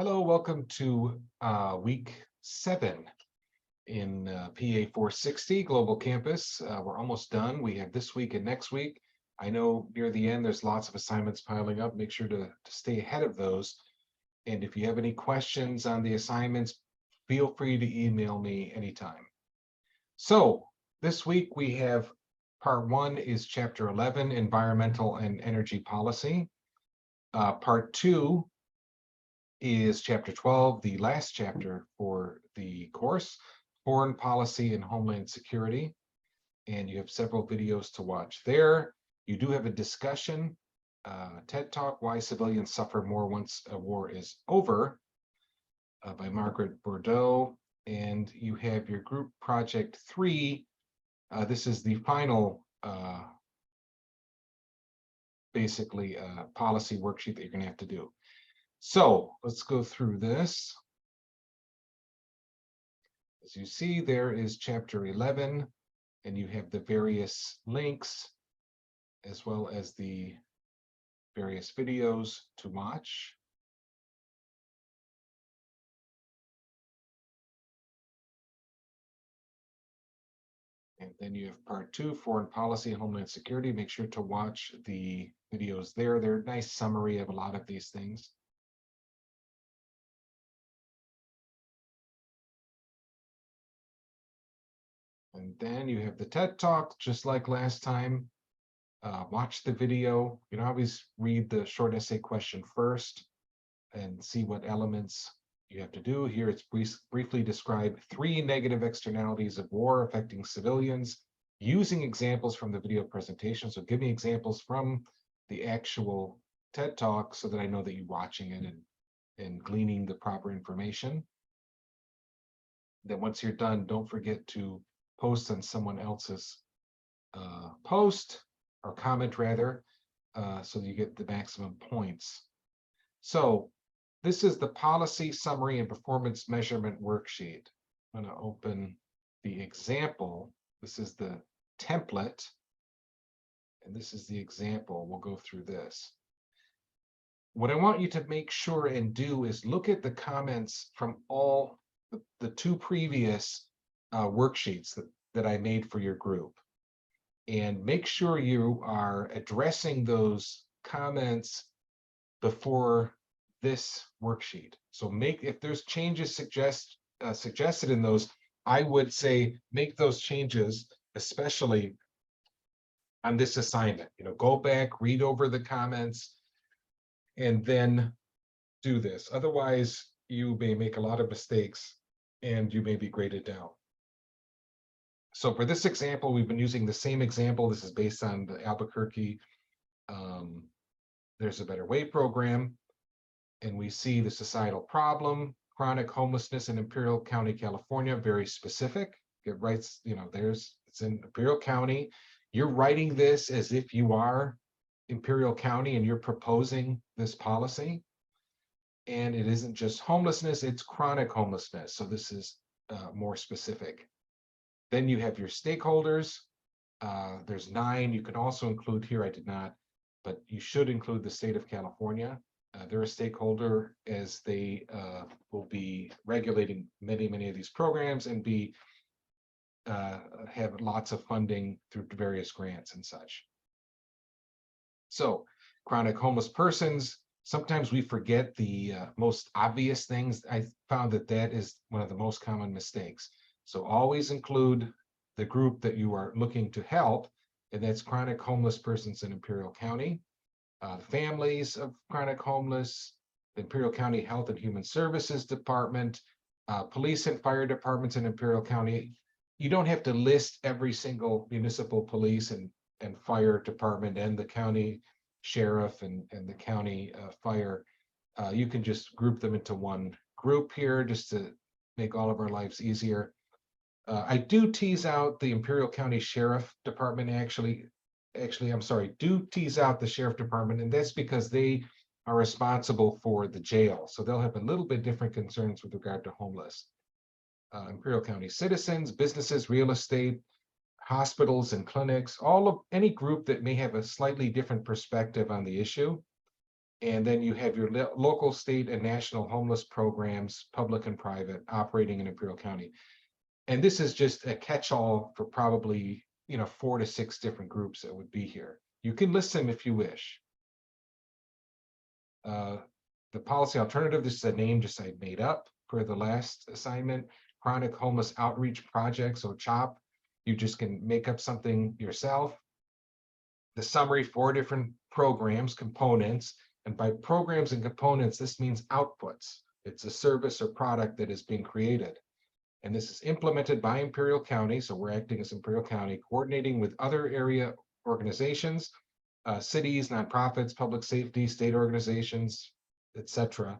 Hello, welcome to week 7 in PA 460 Global Campus. We're almost done. We have this week and next week. I know near the end there's lots of assignments piling up. Make sure to stay ahead of those. And if you have any questions on the assignments, feel free to email me anytime. So this week we have part 1 is chapter 11, Environmental and Energy Policy. Part 2 is chapter 12, the last chapter for the course, Foreign Policy and Homeland Security. And you have several videos to watch there. You do have a discussion, TED Talk, Why Civilians Suffer More Once a War is Over, by Margaret Bordeaux. And you have your group project 3. This is the final, basically, policy worksheet that you're going to have to do. So let's go through this. As you see, there is chapter 11, and you have the various links as well as the various videos to watch. And then you have part 2, Foreign Policy and Homeland Security. Make sure to watch the videos there. They're a nice summary of a lot of these things. And then you have the TED Talk, just like last time. Watch the video. You can always read the short essay question first and see what elements you have to do. Here it's briefly describe 3 negative externalities of war affecting civilians using examples from the video presentation. So give me examples from the actual TED Talk so that I know that you're watching it and gleaning the proper information. Then once you're done, don't forget to post on someone else's post or comment rather, so you get the maximum points. So this is the policy summary and performance measurement worksheet. I'm going to open the example. This is the template, and this is the example. We'll go through this. What I want you to make sure and do is look at the comments from all the 2 previous worksheets that I made for your group, and make sure you are addressing those comments before this worksheet. So if there's changes suggested in those, I would say make those changes, especially on this assignment. Go back, read over the comments, and then do this. Otherwise, you may make a lot of mistakes and you may be graded down. So for this example, we've been using the same example. This is based on the Albuquerque There's a Better Way program. And we see the societal problem, chronic homelessness in Imperial County, California, very specific. It writes, it's in Imperial County. You're writing this as if you are Imperial County and you're proposing this policy. And it isn't just homelessness, it's chronic homelessness. So this is more specific. Then you have your stakeholders. There's 9. You can also include here, I did not, but you should include the state of California. They're a stakeholder as they will be regulating many of these programs and have lots of funding through various grants and such. So chronic homeless persons, sometimes we forget the most obvious things. I found that is one of the most common mistakes. So always include the group that you are looking to help, and that's chronic homeless persons in Imperial County. Families of chronic homeless, the Imperial County Health and Human Services Department, police and fire departments in Imperial County. You don't have to list every single municipal police and fire department and the county sheriff and the county fire. You can just group them into one group here just to make all of our lives easier. I do tease out the Imperial County Sheriff Department do tease out the sheriff department, and that's because they are responsible for the jail. So they'll have a little bit different concerns with regard to homeless. Imperial County citizens, businesses, real estate, hospitals and clinics, any group that may have a slightly different perspective on the issue. And then you have your local, state, and national homeless programs, public and private, operating in Imperial County. And this is just a catch-all for probably, 4 to 6 different groups that would be here. You can list them if you wish. The policy alternative, this is a name just I made up for the last assignment, Chronic Homeless Outreach Project, so CHOP. You just can make up something yourself. The summary, 4 different programs, components, and by programs and components, this means outputs. It's a service or product that is being created. And this is implemented by Imperial County, so we're acting as Imperial County, coordinating with other area organizations, cities, nonprofits, public safety, state organizations, etc.,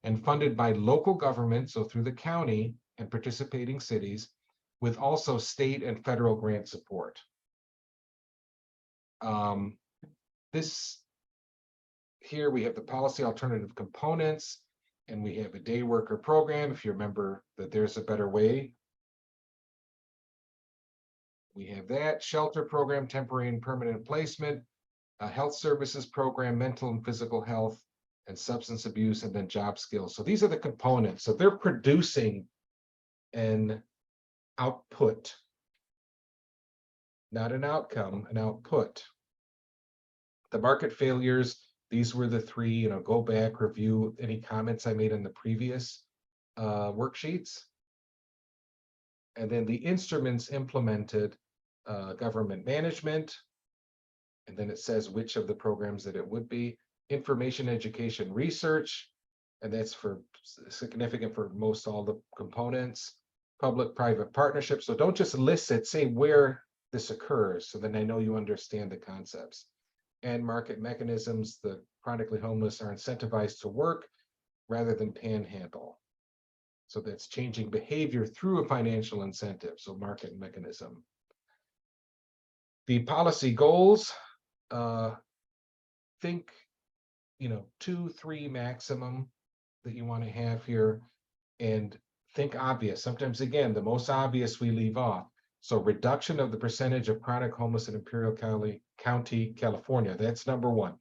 and funded by local government, so through the county and participating cities, with also state and federal grant support. This here we have the policy alternative components, and we have a day worker program. If you remember that there's a better way. We have that shelter program, temporary and permanent placement, a health services program, mental and physical health, and substance abuse, and then job skills. So these are the components. So they're producing an output, not an outcome, an output. The market failures, these were the 3, go back, review any comments I made in the previous worksheets. And then the instruments implemented, government management, and then it says which of the programs that it would be, information, education, research, and that's for significant for most all the components, public-private partnerships. So don't just list it, say where this occurs, so then I know you understand the concepts. And market mechanisms, the chronically homeless are incentivized to work rather than panhandle. So that's changing behavior through a financial incentive, so market mechanism. The policy goals, think, 2, 3 maximum that you want to have here, and think obvious. Sometimes, again, the most obvious we leave off. So reduction of the percentage of chronic homeless in Imperial County, California, that's number 1.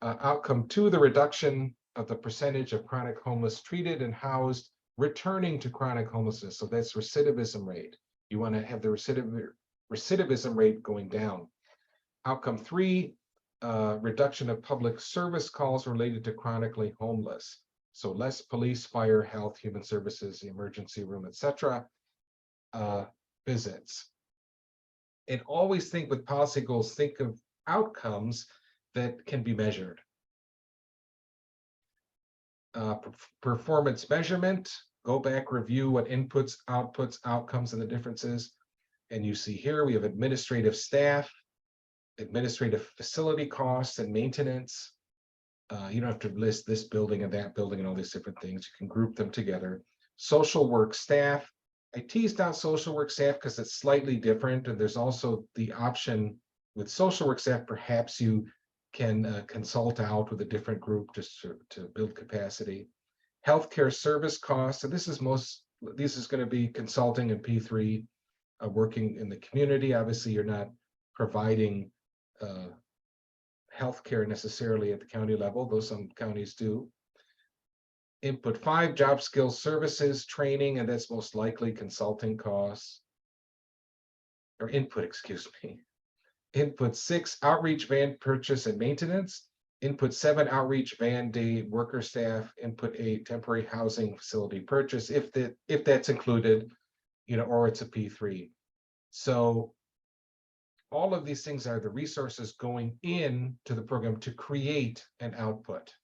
Outcome 2, the reduction of the percentage of chronic homeless treated and housed returning to chronic homelessness. So that's recidivism rate. You want to have the recidivism rate going down. Outcome 3, reduction of public service calls related to chronically homeless. So less police, fire, health, human services, the emergency room, etc. Visits. And always think with policy goals, think of outcomes that can be measured. Performance measurement, go back, review what inputs, outputs, outcomes, and the differences. And you see here we have administrative staff, administrative facility costs and maintenance. You don't have to list this building and that building and all these different things. You can group them together. Social work staff. I teased out social work staff because it's slightly different, and there's also the option with social work staff, perhaps you can consult out with a different group just to build capacity. Healthcare service costs, so this is going to be consulting and P3, working in the community. Obviously, you're not providing healthcare necessarily at the county level, though some counties do. Input 5, job skills services, training, and that's most likely consulting costs, or input, excuse me. Input 6, outreach van purchase and maintenance. Input 7, outreach van day worker staff. Input 8, temporary housing facility purchase, if that's included, or it's a P3. So all of these things are the resources going into the program to create an output.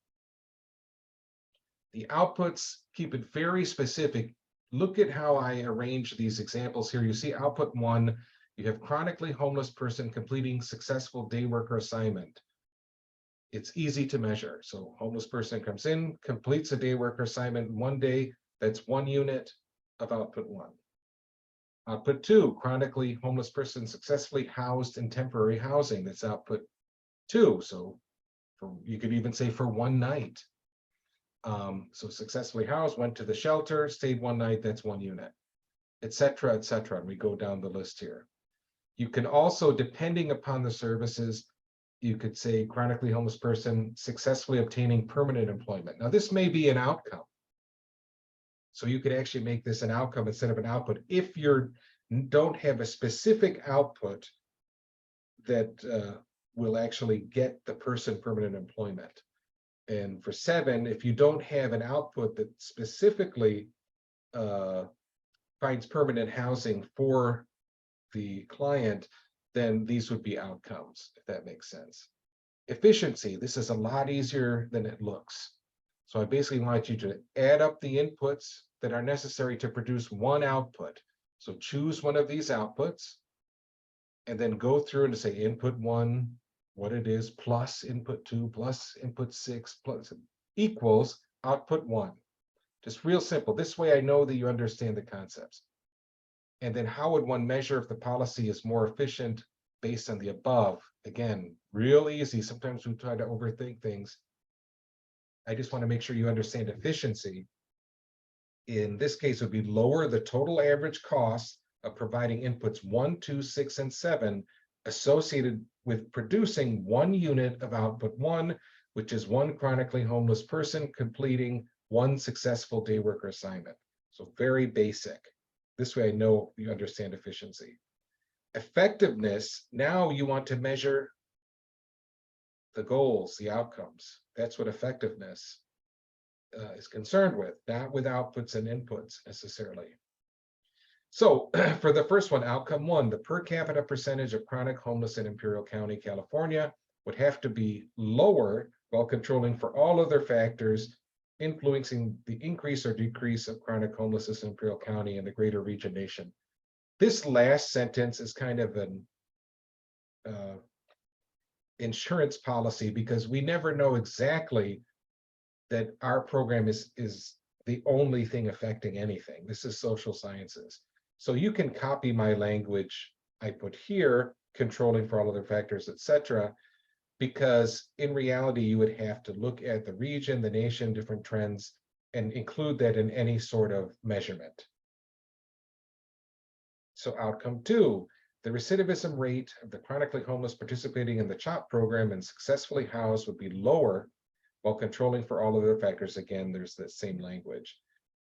The outputs, keep it very specific. Look at how I arrange these examples here. You see output 1, you have chronically homeless person completing successful day worker assignment. It's easy to measure. So homeless person comes in, completes a day worker assignment in 1 day. That's 1 unit of output 1. Output 2, chronically homeless person successfully housed in temporary housing. That's output 2. So you could even say for 1 night. So successfully housed, went to the shelter, stayed 1 night, that's 1 unit, etc., etc. And we go down the list here. You can also, depending upon the services, you could say chronically homeless person successfully obtaining permanent employment. Now, this may be an outcome. So you could actually make this an outcome instead of an output. If you don't have a specific output that will actually get the person permanent employment. And for 7, if you don't have an output that specifically finds permanent housing for the client, then these would be outcomes, if that makes sense. Efficiency, this is a lot easier than it looks. So I basically want you to add up the inputs that are necessary to produce one output. So choose one of these outputs and then go through and say input 1, what it is, plus input 2, plus input 6, plus equals output 1. Just real simple. This way I know that you understand the concepts. And then how would one measure if the policy is more efficient based on the above? Again, real easy. Sometimes we try to overthink things. I just want to make sure you understand efficiency. In this case, it would be lower the total average cost of providing inputs 1, 2, 6, and 7 associated with producing 1 unit of output 1, which is 1 chronically homeless person completing 1 successful day worker assignment. So very basic. This way I know you understand efficiency. Effectiveness, now you want to measure the goals, the outcomes. That's what effectiveness is concerned with, not with outputs and inputs necessarily. So for the first one, outcome 1, the per capita percentage of chronic homeless in Imperial County, California would have to be lower while controlling for all other factors influencing the increase or decrease of chronic homelessness in Imperial County and the greater region nation. This last sentence is kind of an insurance policy because we never know exactly that our program is the only thing affecting anything. This is social sciences. So you can copy my language I put here, controlling for all other factors, etc., because in reality, you would have to look at the region, the nation, different trends, and include that in any sort of measurement. So outcome 2, the recidivism rate of the chronically homeless participating in the CHOP program and successfully housed would be lower while controlling for all other factors. Again, there's the same language.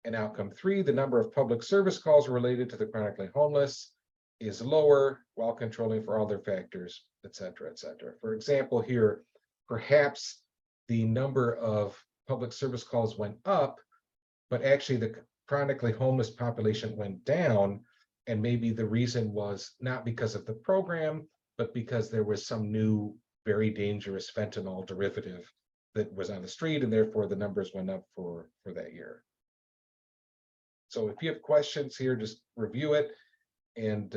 And outcome 3, the number of public service calls related to the chronically homeless is lower while controlling for all their factors, et cetera, et cetera. For example, here, perhaps the number of public service calls went up, but actually the chronically homeless population went down. And maybe the reason was not because of the program, but because there was some new, very dangerous fentanyl derivative that was on the street, and therefore the numbers went up for that year. So if you have questions here, just review it, and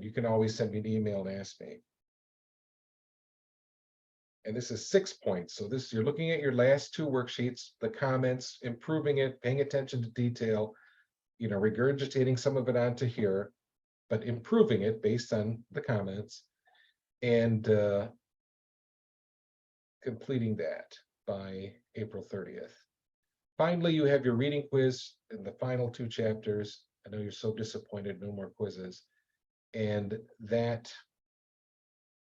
you can always send me an email and ask me. And this is 6 points. So this, you're looking at your last 2 worksheets, the comments, improving it, paying attention to detail, regurgitating some of it onto here, but improving it based on the comments, and completing that by April 30th. Finally, you have your reading quiz in the final 2 chapters. I know you're so disappointed, no more quizzes. And that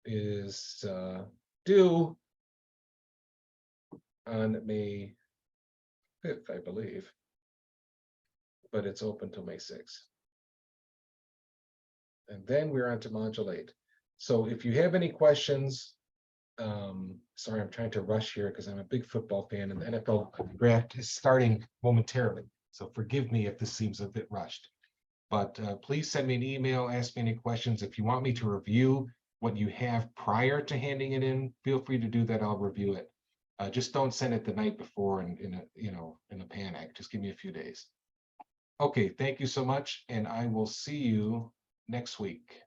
is due on May 5th, I believe, but it's open till May 6th. And then we're on to Module 8. So if you have any questions, sorry, I'm trying to rush here because I'm a big football fan and the NFL draft is starting momentarily. So forgive me if this seems a bit rushed. But please send me an email, ask me any questions. If you want me to review what you have prior to handing it in, feel free to do that. I'll review it. Just don't send it the night before in a panic. Just give me a few days. Okay, thank you so much, and I will see you next week.